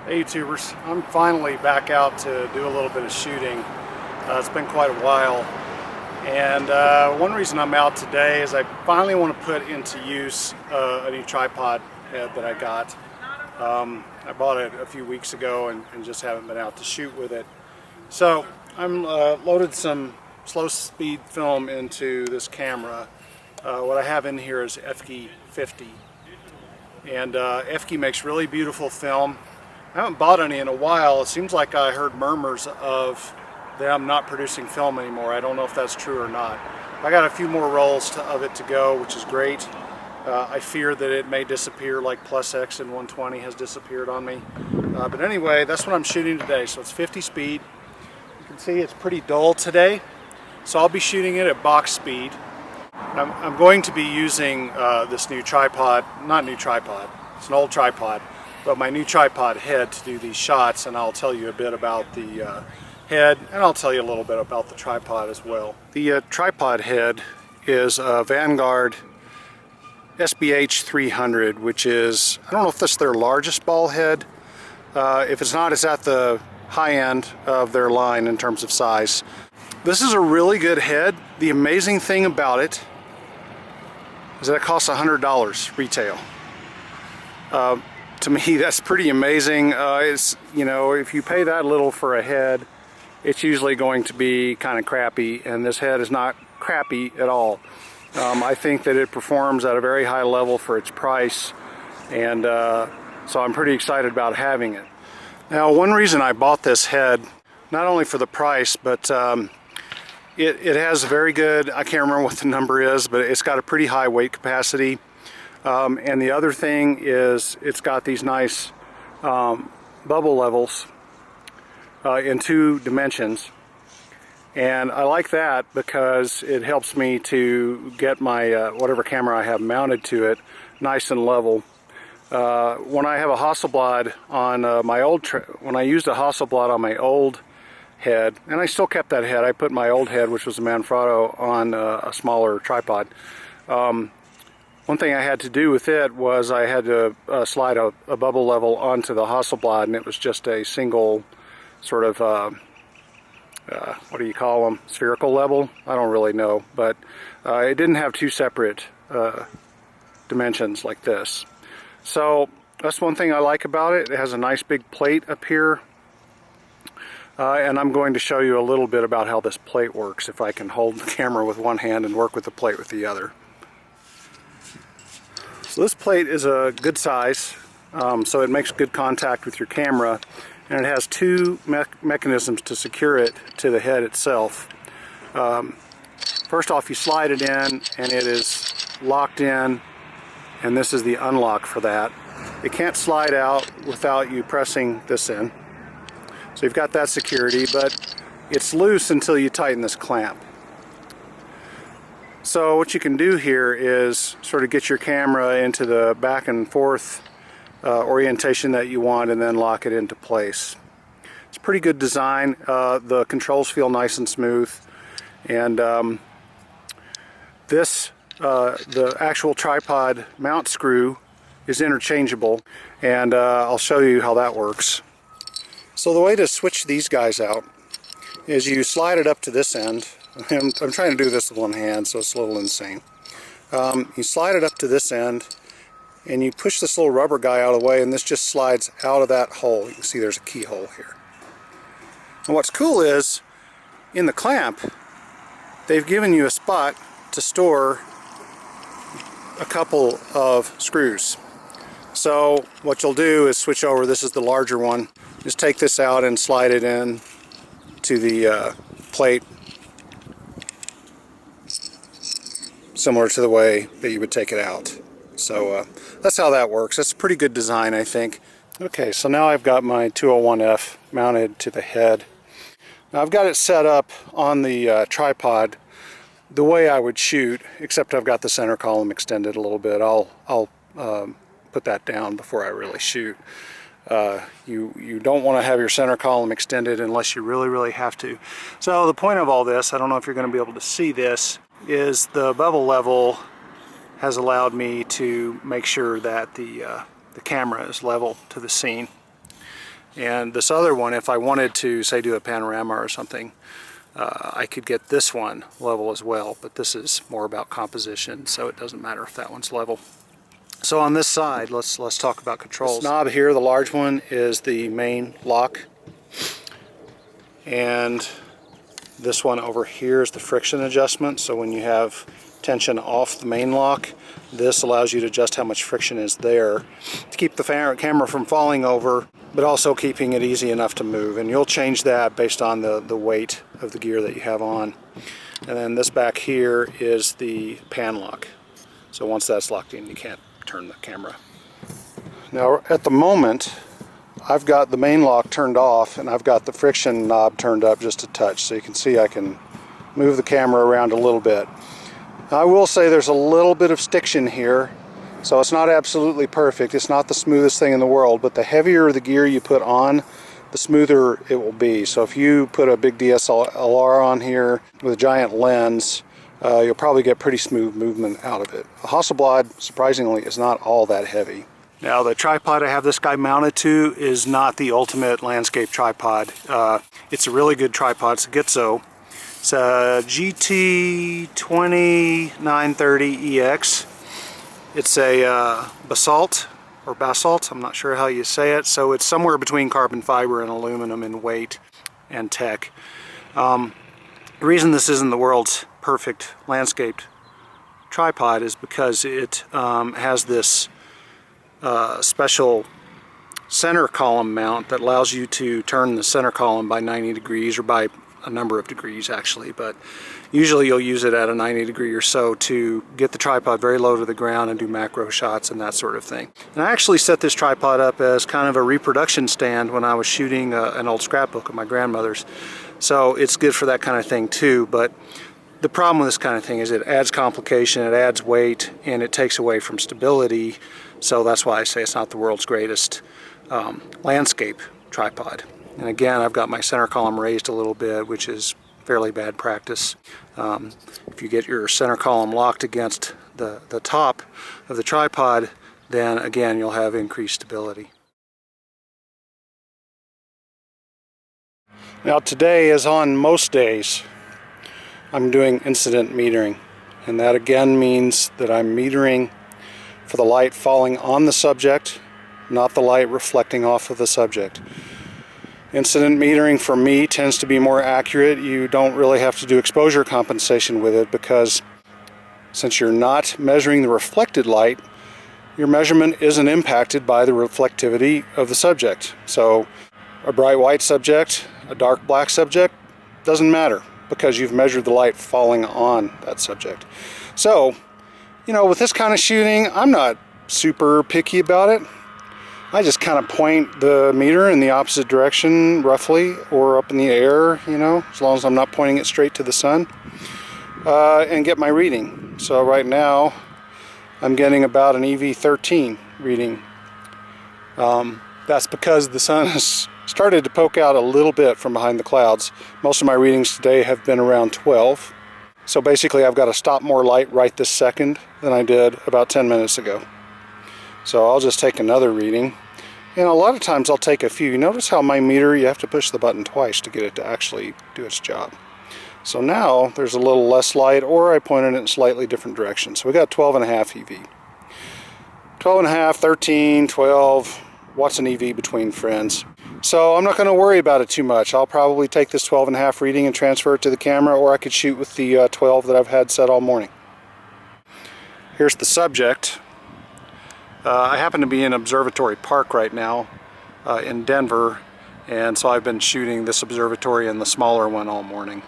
Hey YouTubers, I'm finally back out to do a little bit of shooting. It's been quite a while, and one reason I'm out today is I finally want to put into use a new tripod head that I got. I bought it a few weeks ago and just haven't been out to shoot with it. So I'm loaded some slow speed film into this camera. What I have in here is FG 50, and FG makes really beautiful film. I haven't bought any in a while. It seems like I heard murmurs of them not producing film anymore. I don't know if that's true or not. I got a few more rolls of it to go, which is great. I fear that it may disappear like Plus X and 120 has disappeared on me. But anyway, that's what I'm shooting today. So it's 50 speed. You can see it's pretty dull today. So I'll be shooting it at box speed. I'm going to be using this new tripod, not new tripod, it's an old tripod, but my new tripod head to do these shots, and I'll tell you a bit about the head, and I'll tell you a little bit about the tripod as well. The tripod head is a Vanguard SBH-300, which is, I don't know if that's their largest ball head. If it's not, it's at the high end of their line in terms of size. This is a really good head. The amazing thing about it is that it costs $100 retail. To me, that's pretty amazing. It's, you know, if you pay that little for a head, it's usually going to be kind of crappy, and this head is not crappy at all. I think that it performs at a very high level for its price, and so I'm pretty excited about having it. Now, one reason I bought this head, not only for the price, but it has a very good, I can't remember what the number is, but it's got a pretty high weight capacity. And the other thing is it's got these nice bubble levels in 2 dimensions. And I like that because it helps me to get my whatever camera I have mounted to it nice and level. When I have a Hasselblad on my old, when I used a Hasselblad on my old head, and I still kept that head, I put my old head, which was a Manfrotto, on a smaller tripod. One thing I had to do with it was I had to slide a bubble level onto the Hasselblad, and it was just a single sort of, what do you call them, spherical level? I don't really know, but it didn't have 2 separate dimensions like this. So that's one thing I like about it. It has a nice big plate up here, and I'm going to show you a little bit about how this plate works, if I can hold the camera with one hand and work with the plate with the other. So this plate is a good size, so it makes good contact with your camera, and it has 2 mechanisms to secure it to the head itself. First off, you slide it in and it is locked in, and this is the unlock for that. It can't slide out without you pressing this in. So you've got that security, but it's loose until you tighten this clamp. So what you can do here is sort of get your camera into the back and forth orientation that you want, and then lock it into place. It's a pretty good design. The controls feel nice and smooth, and the actual tripod mount screw is interchangeable, and I'll show you how that works. So the way to switch these guys out is you slide it up to this end. I'm trying to do this with one hand, so it's a little insane. You slide it up to this end, and you push this little rubber guy out of the way, and this just slides out of that hole. You can see there's a keyhole here. And what's cool is, in the clamp, they've given you a spot to store a couple of screws. So what you'll do is switch over, this is the larger one, just take this out and slide it in to the plate, similar to the way that you would take it out. So that's how that works. That's a pretty good design, I think. Okay, so now I've got my 201F mounted to the head. Now I've got it set up on the tripod the way I would shoot, except I've got the center column extended a little bit. I'll put that down before I really shoot. You don't want to have your center column extended unless you really have to. So the point of all this, I don't know if you're going to be able to see this, is the bubble level has allowed me to make sure that the camera is level to the scene. And this other one, if I wanted to, say, do a panorama or something, I could get this one level as well, but this is more about composition, so it doesn't matter if that one's level. So on this side, let's talk about controls. This knob here, the large one, is the main lock, and this one over here is the friction adjustment. So when you have tension off the main lock, this allows you to adjust how much friction is there to keep the camera from falling over, but also keeping it easy enough to move. And you'll change that based on the weight of the gear that you have on. And then this back here is the pan lock. So once that's locked in, you can't turn the camera. Now at the moment, I've got the main lock turned off and I've got the friction knob turned up just a touch. So you can see I can move the camera around a little bit. Now, I will say there's a little bit of stiction here, so it's not absolutely perfect. It's not the smoothest thing in the world, but the heavier the gear you put on, the smoother it will be. So if you put a big DSLR on here with a giant lens, you'll probably get pretty smooth movement out of it. A Hasselblad, surprisingly, is not all that heavy. Now the tripod I have this guy mounted to is not the ultimate landscape tripod. It's a really good tripod. It's a Gitzo. It's a GT20930EX. It's a basalt, I'm not sure how you say it. So it's somewhere between carbon fiber and aluminum in weight and tech. The reason this isn't the world's perfect landscaped tripod is because it has this special center column mount that allows you to turn the center column by 90 degrees, or by a number of degrees actually, but usually you'll use it at a 90 degree or so to get the tripod very low to the ground and do macro shots and that sort of thing. And I actually set this tripod up as kind of a reproduction stand when I was shooting an old scrapbook of my grandmother's. So it's good for that kind of thing too, but the problem with this kind of thing is it adds complication, it adds weight, and it takes away from stability. So that's why I say it's not the world's greatest landscape tripod. And again, I've got my center column raised a little bit, which is fairly bad practice. If you get your center column locked against the top of the tripod, then again, you'll have increased stability. Now today, as on most days, I'm doing incident metering. And that again means that I'm metering for the light falling on the subject, not the light reflecting off of the subject. Incident metering for me tends to be more accurate. You don't really have to do exposure compensation with it, because since you're not measuring the reflected light, your measurement isn't impacted by the reflectivity of the subject. So a bright white subject, a dark black subject, doesn't matter, because you've measured the light falling on that subject. So, you know, with this kind of shooting, I'm not super picky about it. I just kind of point the meter in the opposite direction, roughly, or up in the air, you know, as long as I'm not pointing it straight to the sun, and get my reading. So right now, I'm getting about an EV13 reading. That's because the sun has started to poke out a little bit from behind the clouds. Most of my readings today have been around 12. So basically, I've got to stop more light right this second than I did about 10 minutes ago. So I'll just take another reading. And a lot of times I'll take a few. You notice how my meter, you have to push the button twice to get it to actually do its job. So now there's a little less light, or I pointed it in a slightly different direction. So we got 12.5 EV. 12.5, 13, 12, what's an EV between friends? So I'm not going to worry about it too much. I'll probably take this 12.5 reading and transfer it to the camera, or I could shoot with the 12 that I've had set all morning. Here's the subject. I happen to be in Observatory Park right now in Denver, and so I've been shooting this observatory and the smaller one all morning.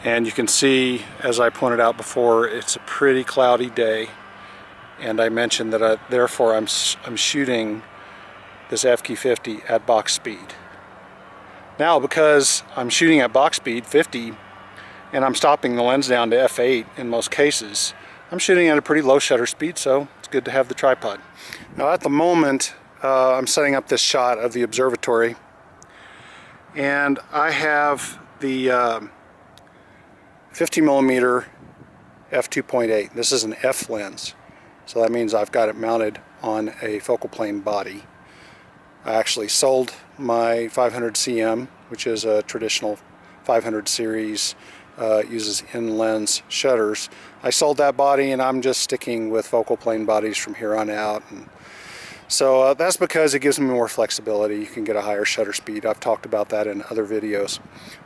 And you can see, as I pointed out before, it's a pretty cloudy day, and I mentioned that therefore I'm shooting this FQ50 at box speed. Now, because I'm shooting at box speed 50 and I'm stopping the lens down to f8 in most cases, I'm shooting at a pretty low shutter speed, so it's good to have the tripod. Now at the moment, I'm setting up this shot of the observatory, and I have the 50mm f2.8. This is an F lens, so that means I've got it mounted on a focal plane body. I actually sold my 500 CM, which is a traditional 500 series, uses in-lens shutters. I sold that body, and I'm just sticking with focal plane bodies from here on out. And so that's because it gives me more flexibility. You can get a higher shutter speed. I've talked about that in other videos.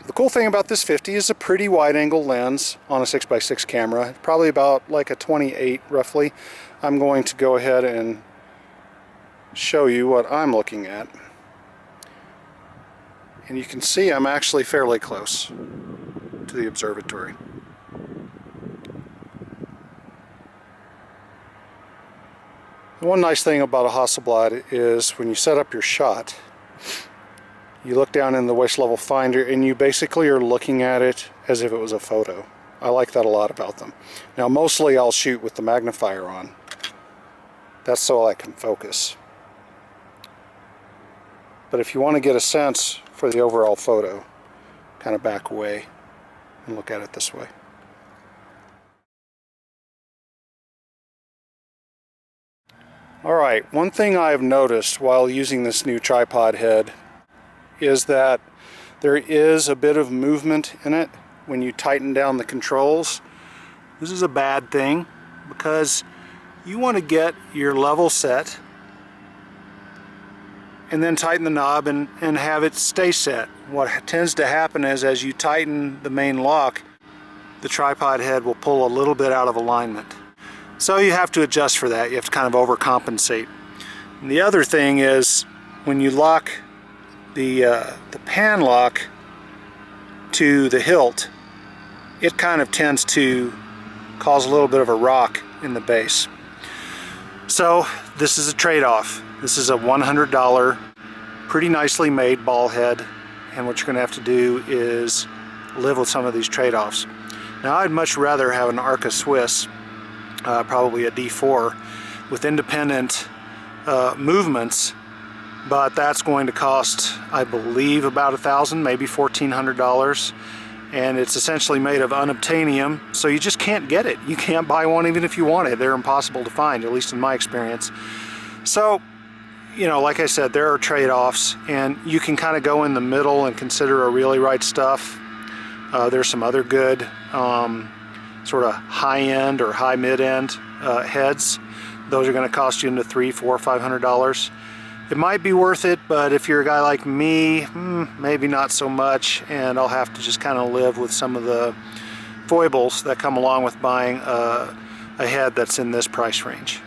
The cool thing about this 50 is a pretty wide angle lens on a 6x6 camera, probably about like a 28 roughly. I'm going to go ahead and show you what I'm looking at. And you can see I'm actually fairly close to the observatory. One nice thing about a Hasselblad is when you set up your shot, you look down in the waist level finder and you basically are looking at it as if it was a photo. I like that a lot about them. Now mostly I'll shoot with the magnifier on. That's so I can focus. But if you want to get a sense for the overall photo, kind of back away and look at it this way. Alright, one thing I've noticed while using this new tripod head is that there is a bit of movement in it when you tighten down the controls. This is a bad thing because you want to get your level set and then tighten the knob and have it stay set. What tends to happen is as you tighten the main lock, the tripod head will pull a little bit out of alignment. So you have to adjust for that. You have to kind of overcompensate. And the other thing is when you lock the pan lock to the hilt, it kind of tends to cause a little bit of a rock in the base. So this is a trade-off. This is a $100 pretty nicely made ball head, and what you're going to have to do is live with some of these trade-offs. Now I'd much rather have an Arca Swiss, probably a D4 with independent movements, but that's going to cost, I believe, about $1,000, maybe $1,400, and it's essentially made of unobtainium, so you just can't get it. You can't buy one even if you want it. They're impossible to find, at least in my experience. So, you know, like I said, there are trade-offs, and you can kind of go in the middle and consider a really right stuff. There's some other good sort of high-end or high mid-end heads. Those are going to cost you into $300, $400, $500. It might be worth it, but if you're a guy like me, maybe not so much, and I'll have to just kind of live with some of the foibles that come along with buying a head that's in this price range.